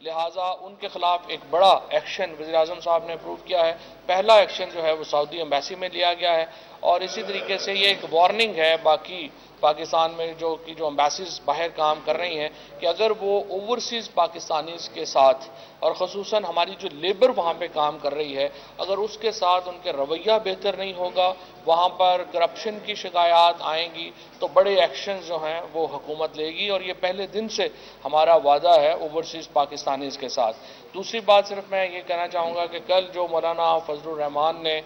لہٰذا ان کے خلاف ایک بڑا ایکشن وزیر اعظم صاحب نے اپروو کیا ہے. پہلا ایکشن جو ہے وہ سعودی ایمبیسی میں لیا گیا ہے، اور اسی طریقے سے یہ ایک وارننگ ہے باقی پاکستان میں جو ایمبیسیز باہر کام کر رہی ہیں کہ اگر وہ اوورسیز پاکستانیز کے ساتھ، اور خصوصاً ہماری جو لیبر وہاں پہ کام کر رہی ہے، اگر اس کے ساتھ ان کے رویہ بہتر نہیں ہوگا، وہاں پر کرپشن کی شکایات آئیں گی، تو بڑے ایکشن جو ہیں وہ حکومت لے گی، اور یہ پہلے دن سے ہمارا وعدہ ہے اوورسیز پاکستانیز کے ساتھ. دوسری بات صرف میں یہ کہنا چاہوں گا کہ کل جو مولانا فضل الرحمان نے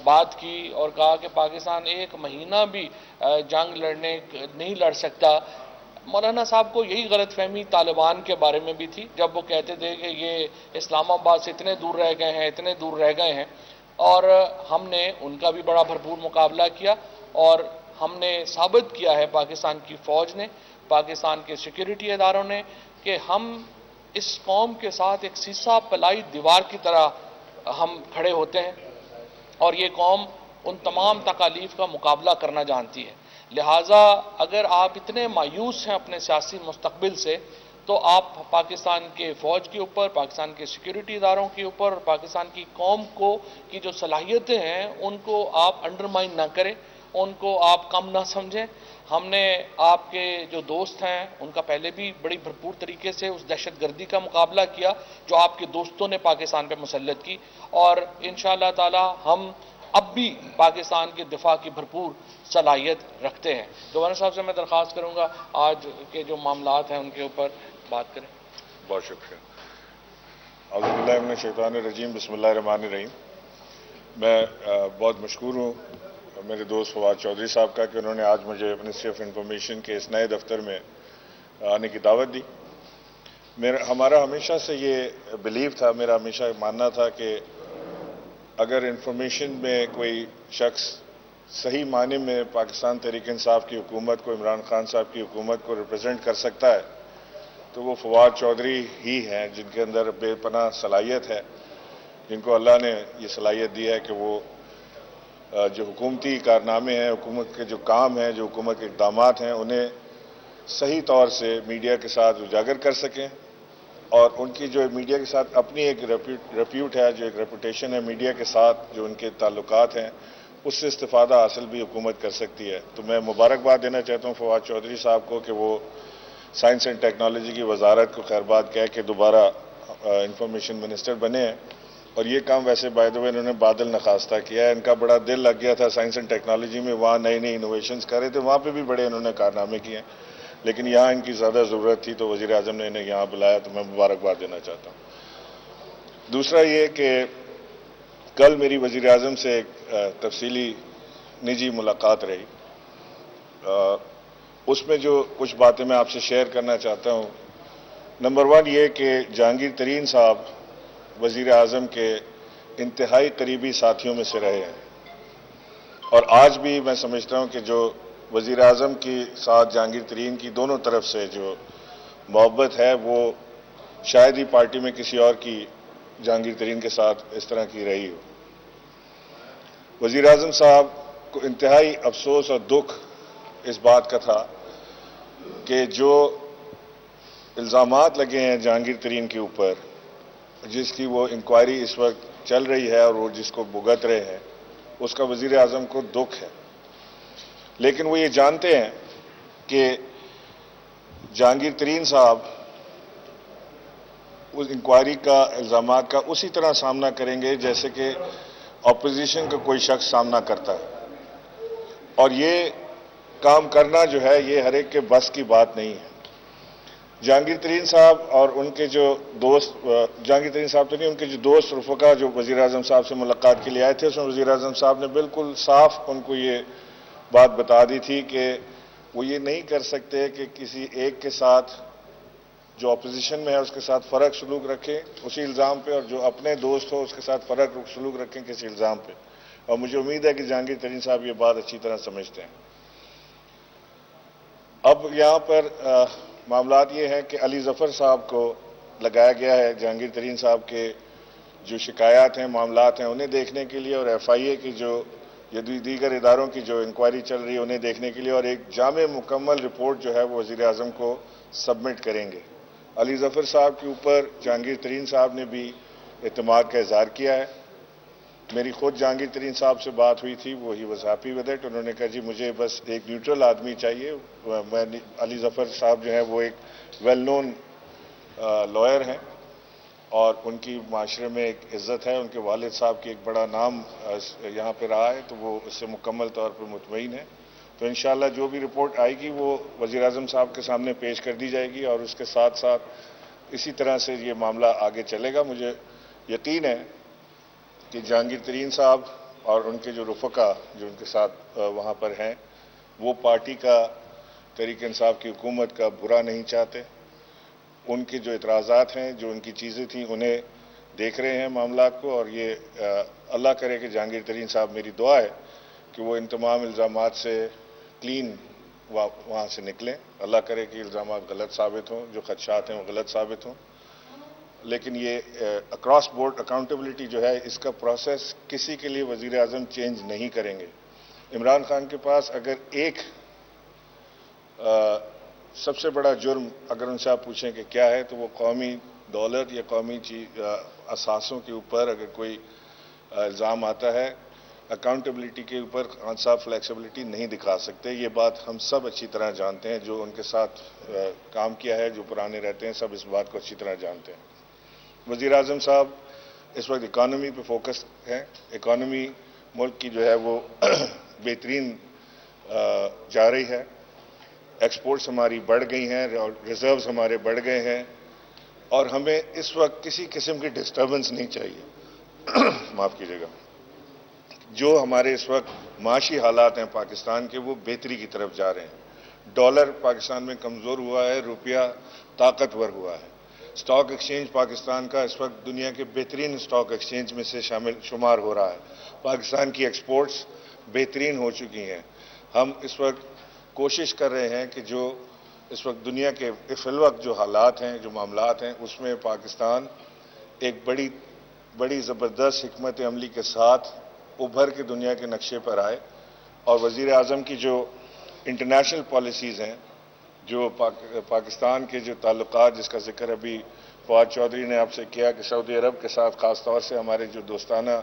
بات کی اور کہا کہ پاکستان ایک مہینہ بھی جنگ نہیں لڑ سکتا، مولانا صاحب کو یہی غلط فہمی طالبان کے بارے میں بھی تھی جب وہ کہتے تھے کہ یہ اسلام آباد سے اتنے دور رہ گئے ہیں، اور ہم نے ان کا بھی بڑا بھرپور مقابلہ کیا، اور ہم نے ثابت کیا ہے پاکستان کی فوج نے، پاکستان کے سیکیورٹی اداروں نے، کہ ہم اس قوم کے ساتھ ایک سیسا پلائی دیوار کی طرح ہم کھڑے ہوتے ہیں، اور یہ قوم ان تمام تکالیف کا مقابلہ کرنا جانتی ہے. لہٰذا اگر آپ اتنے مایوس ہیں اپنے سیاسی مستقبل سے، تو آپ پاکستان کے فوج کے اوپر، پاکستان کے سیکیورٹی اداروں کے اوپر، اور پاکستان کی قوم کی جو صلاحیتیں ہیں ان کو آپ انڈرمائن نہ کریں، ان کو آپ کم نہ سمجھیں. ہم نے آپ کے جو دوست ہیں ان کا پہلے بھی بڑی بھرپور طریقے سے اس دہشت گردی کا مقابلہ کیا جو آپ کے دوستوں نے پاکستان پہ مسلط کی، اور انشاءاللہ تعالی ہم اب بھی پاکستان کے دفاع کی بھرپور صلاحیت رکھتے ہیں. گورنر صاحب سے میں درخواست کروں گا آج کے جو معاملات ہیں ان کے اوپر بات کریں. بہت شکریہ. اعوذ باللہ من الشیطان الرجیم، بسم اللہ الرحمن الرحیم. میں بہت مشکور ہوں میرے دوست فواد چودھری صاحب کا کہ انہوں نے آج مجھے منسٹری آف انفارمیشن کے اس نئے دفتر میں آنے کی دعوت دی. ہمارا ہمیشہ سے یہ بلیو تھا، میرا ہمیشہ ماننا تھا کہ اگر انفارمیشن میں کوئی شخص صحیح معنی میں پاکستان تحریک انصاف کی حکومت کو، عمران خان صاحب کی حکومت کو ریپرزینٹ کر سکتا ہے تو وہ فواد چودھری ہی ہیں، جن کے اندر بے پناہ صلاحیت ہے، جن کو اللہ نے یہ صلاحیت دی ہے کہ وہ جو حکومتی کارنامے ہیں، حکومت کے جو کام ہیں، جو حکومت کے اقدامات ہیں، انہیں صحیح طور سے میڈیا کے ساتھ اجاگر کر سکیں، اور ان کی جو میڈیا کے ساتھ اپنی ایک ریپیوٹ ہے، جو ایک ریپوٹیشن ہے میڈیا کے ساتھ، جو ان کے تعلقات ہیں، اس سے استفادہ حاصل بھی حکومت کر سکتی ہے. تو میں مبارکباد دینا چاہتا ہوں فواد چودھری صاحب کو کہ وہ سائنس اینڈ ٹیکنالوجی کی وزارت کو خیرباد کہہ کے دوبارہ انفارمیشن منسٹر بنے ہیں. اور یہ کام ویسے بائی دا وے انہوں نے بادل نخواستہ کیا ہے. ان کا بڑا دل لگ گیا تھا سائنس اینڈ ٹیکنالوجی میں، وہاں نئی نئی انوویشنز کر رہے تھے، وہاں پہ بھی بڑے انہوں نے کارنامے کیے ہیں، لیکن یہاں ان کی زیادہ ضرورت تھی تو وزیر اعظم نے انہیں یہاں بلایا، تو میں مبارکباد دینا چاہتا ہوں. دوسرا یہ کہ کل میری وزیر اعظم سے ایک تفصیلی نجی ملاقات رہی. اس میں جو کچھ باتیں میں آپ سے شیئر کرنا چاہتا ہوں. نمبر 1 یہ کہ جہانگیر ترین صاحب وزیر اعظم کے انتہائی قریبی ساتھیوں میں سے رہے ہیں، اور آج بھی میں سمجھتا ہوں کہ جو وزیر اعظم کی ساتھ جہانگیر ترین کی دونوں طرف سے جو محبت ہے وہ شاید ہی پارٹی میں کسی اور کی جہانگیر ترین کے ساتھ اس طرح کی رہی ہو. وزیر اعظم صاحب کو انتہائی افسوس اور دکھ اس بات کا تھا کہ جو الزامات لگے ہیں جہانگیر ترین کے اوپر، جس کی وہ انکوائری اس وقت چل رہی ہے اور وہ جس کو بھگت رہے ہیں، اس کا وزیر اعظم کو دکھ ہے. لیکن وہ یہ جانتے ہیں کہ جہانگیر ترین صاحب اس انکوائری کا، الزامات کا اسی طرح سامنا کریں گے جیسے کہ اپوزیشن کا کوئی شخص سامنا کرتا ہے. اور یہ کام کرنا جو ہے یہ ہر ایک کے بس کی بات نہیں ہے. جہانگیر ترین صاحب اور ان کے جو دوست، جہانگیر ترین صاحب تو نہیں، ان کے جو دوست رفقا جو وزیر اعظم صاحب سے ملاقات کے لیے آئے تھے، اس میں وزیر اعظم صاحب نے بالکل صاف ان کو یہ بات بتا دی تھی کہ وہ یہ نہیں کر سکتے کہ کسی ایک کے ساتھ جو اپوزیشن میں ہے اس کے ساتھ فرق سلوک رکھیں اسی الزام پہ، اور جو اپنے دوست ہو اس کے ساتھ فرق سلوک رکھیں کسی الزام پہ. اور مجھے امید ہے کہ جہانگیر ترین صاحب یہ بات اچھی طرح سمجھتے ہیں. اب یہاں پر معاملات یہ ہیں کہ علی ظفر صاحب کو لگایا گیا ہے جہانگیر ترین صاحب کے جو شکایات ہیں، معاملات ہیں، انہیں دیکھنے کے لیے، اور ایف آئی اے کی جو دیگر اداروں کی جو انکوائری چل رہی ہے انہیں دیکھنے کے لیے، اور ایک جامع مکمل رپورٹ جو ہے وہ وزیر اعظم کو سبمٹ کریں گے. علی ظفر صاحب کے اوپر جہانگیر ترین صاحب نے بھی اعتماد کا اظہار کیا ہے. میری خود جہانگیر ترین صاحب سے بات ہوئی تھی, وہ he was happy with it. انہوں نے کہا جی مجھے بس ایک نیوٹرل آدمی چاہیے. علی ظفر صاحب جو ہیں وہ ایک ویل نون لائر ہیں اور ان کی معاشرے میں ایک عزت ہے. ان کے والد صاحب کی ایک بڑا نام یہاں پہ رہا ہے, تو وہ اس سے مکمل طور پر مطمئن ہے. تو انشاءاللہ جو بھی رپورٹ آئے گی وہ وزیر اعظم صاحب کے سامنے پیش کر دی جائے گی, اور اس کے ساتھ ساتھ اسی طرح سے یہ معاملہ آگے چلے گا. مجھے یقین ہے کہ جہانگیر ترین صاحب اور ان کے جو رفقا جو ان کے ساتھ وہاں پر ہیں, وہ پارٹی کا, تحریک انصاف کی حکومت کا برا نہیں چاہتے. ان کے جو اعتراضات ہیں, جو ان کی چیزیں تھیں, انہیں دیکھ رہے ہیں معاملات کو, اور یہ اللہ کرے کہ جہانگیر ترین صاحب, میری دعا ہے کہ وہ ان تمام الزامات سے کلین وہاں سے نکلیں. اللہ کرے کہ الزامات غلط ثابت ہوں, جو خدشات ہیں وہ غلط ثابت ہوں. لیکن یہ اکراس بورڈ اکاؤنٹیبلٹی جو ہے, اس کا پروسیس کسی کے لیے وزیر اعظم چینج نہیں کریں گے. عمران خان کے پاس اگر ایک سب سے بڑا جرم اگر ان سے آپ پوچھیں کہ کیا ہے, تو وہ قومی دولت یا قومی اثاثوں کے اوپر اگر کوئی الزام آتا ہے, اکاؤنٹیبلٹی کے اوپر خان صاحب فلیکسیبلٹی نہیں دکھا سکتے. یہ بات ہم سب اچھی طرح جانتے ہیں, جو ان کے ساتھ کام کیا ہے, جو پرانے رہتے ہیں, سب اس بات کو اچھی طرح جانتے ہیں. وزیر اعظم صاحب اس وقت اکانومی پہ فوکس ہیں. اکانومی ملک کی جو ہے وہ بہترین جا رہی ہے. ایکسپورٹس ہماری بڑھ گئی ہیں, اور ریزروز ہمارے بڑھ گئے ہیں, اور ہمیں اس وقت کسی قسم کی ڈسٹربنس نہیں چاہیے. معاف کیجیے گا. جو ہمارے اس وقت معاشی حالات ہیں پاکستان کے, وہ بہتری کی طرف جا رہے ہیں. ڈالر پاکستان میں کمزور ہوا ہے, روپیہ طاقتور ہوا ہے. اسٹاک ایکسچینج پاکستان کا اس وقت دنیا کے بہترین اسٹاک ایکسچینج میں سے شمار ہو رہا ہے. پاکستان کی ایکسپورٹس بہترین ہو چکی ہیں. ہم اس وقت کوشش کر رہے ہیں کہ جو اس وقت دنیا کے فی الوقت جو حالات ہیں, جو معاملات ہیں, اس میں پاکستان ایک بڑی زبردست حکمت عملی کے ساتھ ابھر کے دنیا کے نقشے پر آئے. اور وزیر اعظم کی جو انٹرنیشنل پالیسیز ہیں, جو پاکستان کے جو تعلقات, جس کا ذکر ابھی فواد چودھری نے آپ سے کیا, کہ سعودی عرب کے ساتھ خاص طور سے ہمارے جو دوستانہ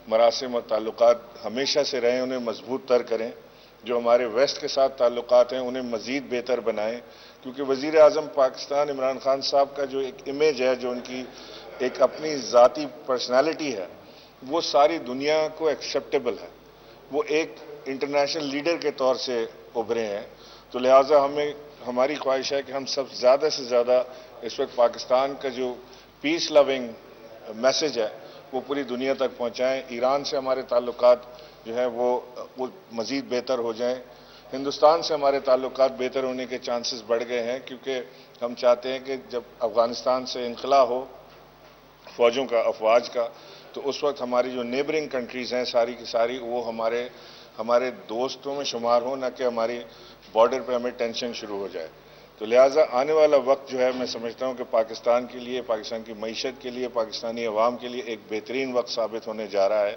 مراسم اور تعلقات ہمیشہ سے رہے, انہیں مضبوط تر کریں. جو ہمارے ویسٹ کے ساتھ تعلقات ہیں, انہیں مزید بہتر بنائیں. کیونکہ وزیر اعظم پاکستان عمران خان صاحب کا جو ایک امیج ہے, جو ان کی ایک اپنی ذاتی پرسنالٹی ہے, وہ ساری دنیا کو ایکسیپٹیبل ہے. وہ ایک انٹرنیشنل لیڈر کے طور سے ابھرے ہیں. تو لہٰذا ہماری خواہش ہے کہ ہم سب زیادہ سے زیادہ اس وقت پاکستان کا جو پیس لونگ میسج ہے وہ پوری دنیا تک پہنچائیں. ایران سے ہمارے تعلقات جو ہیں وہ مزید بہتر ہو جائیں. ہندوستان سے ہمارے تعلقات بہتر ہونے کے چانسز بڑھ گئے ہیں, کیونکہ ہم چاہتے ہیں کہ جب افغانستان سے انخلا ہو فوجوں کا, افواج کا, تو اس وقت ہماری جو نیبرنگ کنٹریز ہیں ساری کی ساری, وہ ہمارے دوستوں میں شمار ہوں, نہ کہ ہماری بارڈر پہ ہمیں ٹینشن شروع ہو جائے. تو لہٰذا آنے والا وقت جو ہے, میں سمجھتا ہوں کہ پاکستان کے لیے, پاکستان کی معیشت کے لیے, پاکستانی عوام کے لیے ایک بہترین وقت ثابت ہونے جا رہا ہے.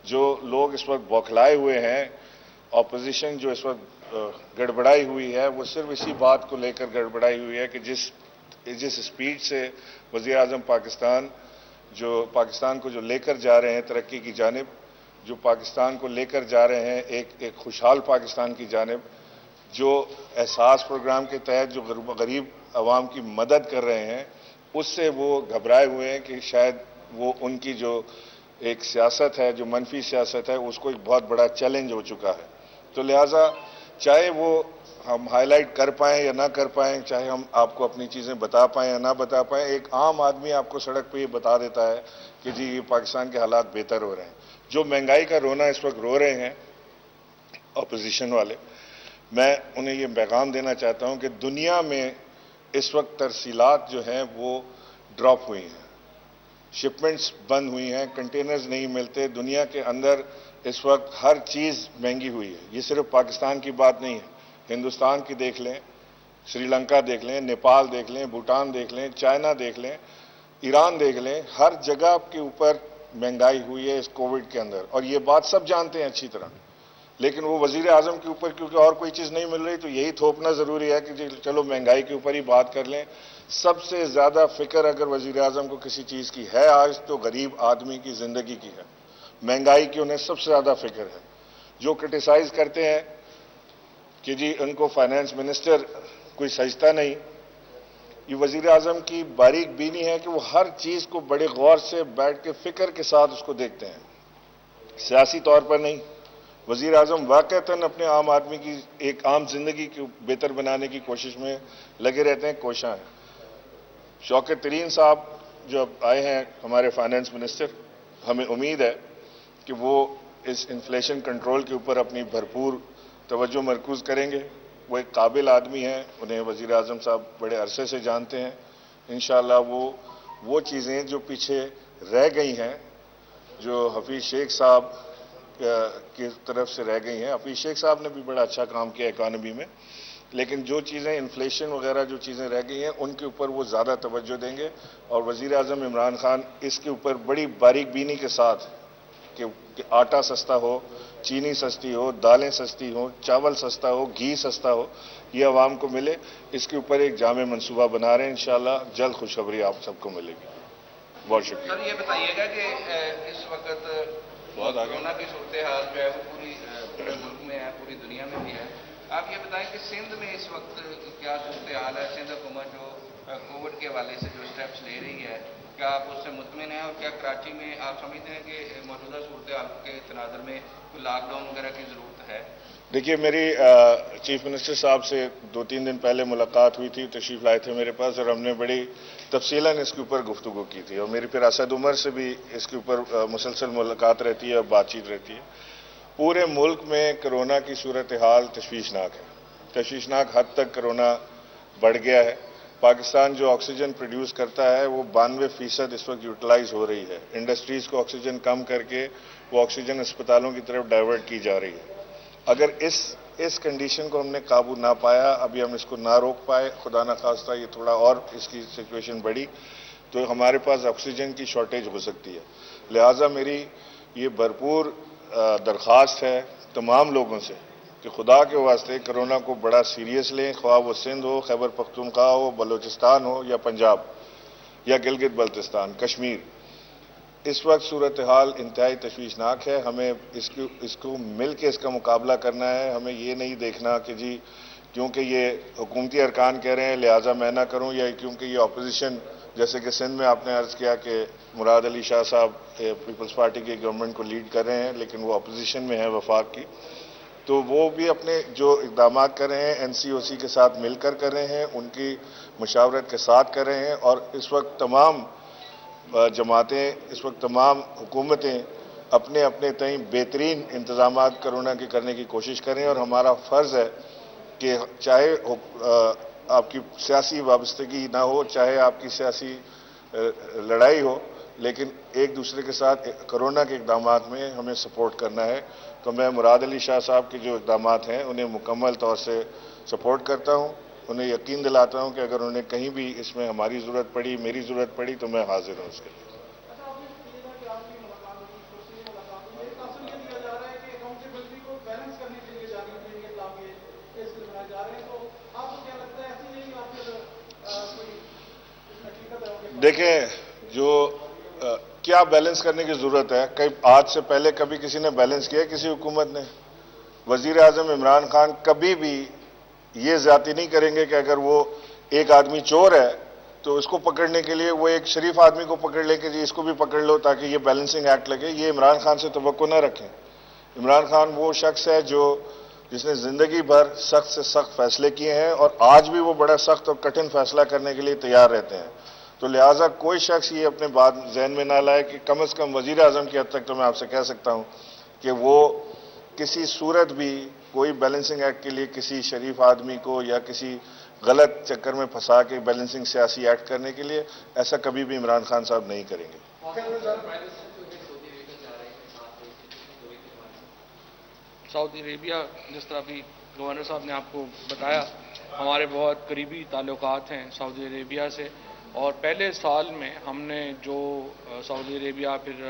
جو لوگ اس وقت بوکھلائے ہوئے ہیں, اپوزیشن جو اس وقت گڑبڑائی ہوئی ہے, وہ صرف اسی بات کو لے کر گڑبڑائی ہوئی ہے کہ جس اسپیڈ سے وزیر اعظم پاکستان کو جو لے کر جا رہے ہیں ترقی کی جانب, جو پاکستان کو لے کر جا رہے ہیں ایک خوشحال پاکستان کی جانب, جو احساس پروگرام کے تحت جو غریب عوام کی مدد کر رہے ہیں, اس سے وہ گھبرائے ہوئے ہیں کہ شاید وہ ان کی جو ایک سیاست ہے, جو منفی سیاست ہے, اس کو ایک بہت بڑا چیلنج ہو چکا ہے. تو لہٰذا چاہے وہ ہم ہائی لائٹ کر پائیں یا نہ کر پائیں, چاہے ہم آپ کو اپنی چیزیں بتا پائیں یا نہ بتا پائیں, ایک عام آدمی آپ کو سڑک پہ یہ بتا دیتا ہے کہ جی یہ پاکستان کے حالات بہتر ہو رہے ہیں. جو مہنگائی کا رونا اس وقت رو رہے ہیں اپوزیشن والے, میں انہیں یہ پیغام دینا چاہتا ہوں کہ دنیا میں اس وقت ترسیلات جو ہیں وہ ڈراپ ہوئی ہیں, شپمنٹس بند ہوئی ہیں, کنٹینرز نہیں ملتے. دنیا کے اندر اس وقت ہر چیز مہنگی ہوئی ہے. یہ صرف پاکستان کی بات نہیں ہے, ہندوستان کی دیکھ لیں, سری لنکا دیکھ لیں, نیپال دیکھ لیں, بھوٹان دیکھ لیں, چائنا دیکھ لیں, ایران دیکھ لیں, ہر جگہ کے اوپر مہنگائی ہوئی ہے اس کووڈ کے اندر, اور یہ بات سب جانتے ہیں اچھی طرح. لیکن وہ وزیر اعظم کے اوپر کیونکہ اور کوئی چیز نہیں مل رہی تو یہی تھوپنا ضروری ہے کہ چلو مہنگائی کے اوپر ہی بات کر لیں. سب سے زیادہ فکر اگر وزیر اعظم کو کسی چیز کی ہے آج تو غریب آدمی کی زندگی کی ہے. مہنگائی کی انہیں سب سے زیادہ فکر ہے. جو کرٹیسائز کرتے ہیں کہ جی ان کو فائنانس منسٹر کوئی سجتا نہیں، یہ وزیر اعظم کی باریک بینی ہے کہ وہ ہر چیز کو بڑے غور سے بیٹھ کے فکر کے ساتھ اس کو دیکھتے ہیں، سیاسی طور پر نہیں. وزیر اعظم واقعتاً اپنے عام آدمی کی ایک عام زندگی کو بہتر بنانے کی کوشش میں لگے رہتے ہیں، کوشاں ہیں. شوکت ترین صاحب جو اب آئے ہیں ہمارے فائنانس منسٹر، ہمیں امید ہے کہ وہ اس انفلیشن کنٹرول کے اوپر اپنی بھرپور توجہ مرکوز کریں گے. وہ ایک قابل آدمی ہیں، انہیں وزیر اعظم صاحب بڑے عرصے سے جانتے ہیں. انشاءاللہ وہ چیزیں جو پیچھے رہ گئی ہیں، جو حفیظ شیخ صاحب کی طرف سے رہ گئی ہیں، حفیظ شیخ صاحب نے بھی بڑا اچھا کام کیا اکانومی میں، لیکن جو چیزیں انفلیشن وغیرہ جو چیزیں رہ گئی ہیں ان کے اوپر وہ زیادہ توجہ دیں گے. اور وزیر اعظم عمران خان اس کے اوپر بڑی باریک بینی کے ساتھ کہ آٹا سستا ہو، چینی سستی ہو، دالیں سستی ہوں، چاول سستا ہو، گھی سستا ہو، یہ عوام کو ملے، اس کے اوپر ایک جامع منصوبہ بنا رہے ہیں. انشاءاللہ جلد خوشخبری آپ سب کو ملے گی. بہت شکریہ. سر یہ بتائیے گا کہ اس وقت کورونا کی صورتحال جو ہے وہ پورے ملک میں ہے، پوری دنیا میں بھی ہے. آپ یہ بتائیں کہ سندھ میں اس وقت کیا صورتحال ہے؟ سندھ حکومت جو کووڈ کے حوالے سے جو اسٹیپس لے رہی ہے، کیا آپ اس سے مطمئن ہیں؟ اور کیا کراچی میں آپ سمجھتے ہیں کہ موجودہ صورتحال کے تناظر میں کوئی لاک ڈاؤن وغیرہ کی ضرورت ہے؟ دیکھیے، میری چیف منسٹر صاحب سے 2-3 دن پہلے ملاقات ہوئی تھی، تشریف لائے تھے میرے پاس، اور ہم نے بڑی تفصیلاً اس کے اوپر گفتگو کی تھی. اور میری پھر اسد عمر سے بھی اس کے اوپر مسلسل ملاقات رہتی ہے اور بات چیت رہتی ہے. پورے ملک میں کرونا کی صورتحال تشویشناک ہے. تشویشناک حد تک کرونا بڑھ گیا ہے. پاکستان جو آکسیجن پروڈیوس کرتا ہے وہ 92% اس وقت یوٹیلائز ہو رہی ہے. انڈسٹریز کو آکسیجن کم کر کے وہ آکسیجن اسپتالوں کی طرف ڈائیورٹ کی جا رہی ہے. اگر اس کنڈیشن کو ہم نے قابو نہ پایا، ابھی ہم اس کو نہ روک پائے، خدا نہ خواستہ یہ تھوڑا اور اس کی سچویشن بڑھی تو ہمارے پاس آکسیجن کی شارٹیج ہو سکتی ہے. لہٰذا میری یہ بھرپور درخواست ہے تمام لوگوں سے کہ خدا کے واسطے کرونا کو بڑا سیریس لیں، خواہ وہ سندھ ہو، خیبر پختونخوا ہو، بلوچستان ہو، یا پنجاب یا گلگت بلتستان، کشمیر. اس وقت صورتحال انتہائی تشویشناک ہے. ہمیں اس کو مل کے اس کا مقابلہ کرنا ہے. ہمیں یہ نہیں دیکھنا کہ جی کیونکہ یہ حکومتی ارکان کہہ رہے ہیں لہٰذا میں نہ کروں، یا کیونکہ یہ اپوزیشن، جیسے کہ سندھ میں آپ نے عرض کیا کہ مراد علی شاہ صاحب پیپلز پارٹی کی گورنمنٹ کو لیڈ کر رہے ہیں لیکن وہ اپوزیشن میں ہیں وفاق کی، تو وہ بھی اپنے جو اقدامات کر رہے ہیں این سی او سی کے ساتھ مل کر رہے ہیں، ان کی مشاورت کے ساتھ کر رہے ہیں. اور اس وقت تمام جماعتیں، اس وقت تمام حکومتیں اپنے اپنے تئیں بہترین انتظامات کرونا کے کرنے کی کوشش کریں. اور ہمارا فرض ہے کہ چاہے آپ کی سیاسی وابستگی نہ ہو، چاہے آپ کی سیاسی لڑائی ہو، لیکن ایک دوسرے کے ساتھ کرونا کے اقدامات میں ہمیں سپورٹ کرنا ہے. تو میں مراد علی شاہ صاحب کے جو اقدامات ہیں انہیں مکمل طور سے سپورٹ کرتا ہوں. انہیں یقین دلاتا ہوں کہ اگر انہیں کہیں بھی اس میں ہماری ضرورت پڑی، میری ضرورت پڑی تو میں حاضر ہوں اس کے لیے. دیکھیں، جو کیا بیلنس کرنے کی ضرورت ہے؟ آج سے پہلے کبھی کسی نے بیلنس کیا کسی حکومت نے؟ وزیر اعظم عمران خان کبھی بھی یہ زیادتی نہیں کریں گے کہ اگر وہ ایک آدمی چور ہے تو اس کو پکڑنے کے لیے وہ ایک شریف آدمی کو پکڑ لے کہ جی اس کو بھی پکڑ لو تاکہ یہ بیلنسنگ ایکٹ لگے. یہ عمران خان سے توقع نہ رکھیں. عمران خان وہ شخص ہے جس نے زندگی بھر سخت سے سخت فیصلے کیے ہیں اور آج بھی وہ بڑا سخت اور کٹھن فیصلہ کرنے کے لیے تیار رہتے ہیں. تو لہٰذا کوئی شخص یہ اپنے بات ذہن میں نہ لائے کہ کم از کم وزیر اعظم کی حد تک تو میں آپ سے کہہ سکتا ہوں کہ وہ کسی صورت بھی کوئی بیلنسنگ ایکٹ کے لیے کسی شریف آدمی کو یا کسی غلط چکر میں پھنسا کے بیلنسنگ سیاسی ایکٹ کرنے کے لیے ایسا کبھی بھی عمران خان صاحب نہیں کریں گے. سعودی عربیہ، جس طرح بھی گورنر صاحب نے آپ کو بتایا، ہمارے بہت قریبی تعلقات ہیں سعودی عربیہ سے. اور پہلے سال میں ہم نے جو سعودی عربیہ پھر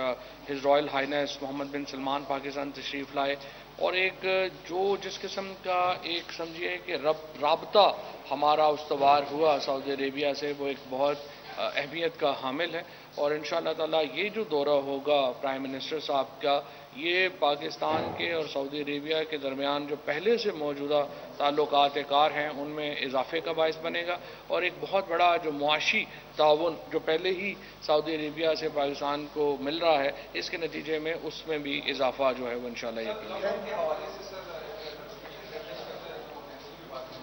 ہز رائل ہائنس محمد بن سلمان پاکستان تشریف لائے اور ایک جو جس قسم کا ایک سمجھیے کہ رابطہ ہمارا استوار ہوا سعودی عربیہ سے وہ ایک بہت اہمیت کا حامل ہے اور انشاءاللہ تعالی یہ جو دورہ ہوگا پرائم منسٹر صاحب کا یہ پاکستان کے اور سعودی عربیہ کے درمیان جو پہلے سے موجودہ تعلقات کار ہیں ان میں اضافے کا باعث بنے گا اور ایک بہت بڑا جو معاشی تعاون جو پہلے ہی سعودی عربیہ سے پاکستان کو مل رہا ہے اس کے نتیجے میں اس میں بھی اضافہ جو ہے وہ انشاءاللہ یقینی ہے۔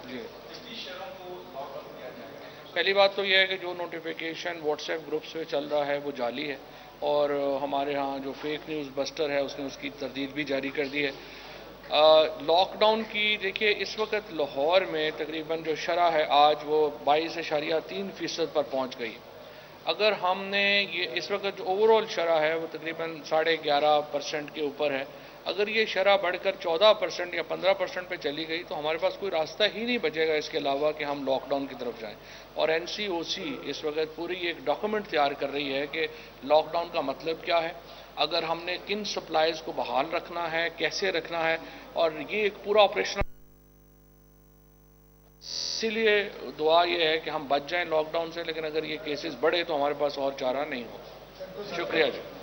جی پہلی بات تو یہ ہے کہ جو نوٹیفیکیشن واٹس ایپ گروپس پہ چل رہا ہے وہ جعلی ہے اور ہمارے ہاں جو فیک نیوز بسٹر ہے اس نے اس کی تردید بھی جاری کر دی ہے۔ لاک ڈاؤن کی دیکھیے اس وقت لاہور میں تقریباً جو شرح ہے آج وہ 22.3% پر پہنچ گئی۔ اگر ہم نے یہ اس وقت جو اوور آل شرح ہے وہ تقریباً 11.5% کے اوپر ہے، اگر یہ شرح بڑھ کر 14% یا 15% پہ چلی گئی تو ہمارے پاس کوئی راستہ ہی نہیں بچے گا اس کے علاوہ کہ ہم لاک ڈاؤن کی طرف جائیں۔ اور این سی او سی اس وقت پوری ایک ڈاکومنٹ تیار کر رہی ہے کہ لاک ڈاؤن کا مطلب کیا ہے، اگر ہم نے کن سپلائز کو بحال رکھنا ہے، کیسے رکھنا ہے، اور یہ ایک پورا آپریشن۔ اسی لیے دعا یہ ہے کہ ہم بچ جائیں لاک ڈاؤن سے، لیکن اگر یہ کیسز بڑھے تو ہمارے پاس اور چارہ نہیں ہوگا۔ شکریہ جی۔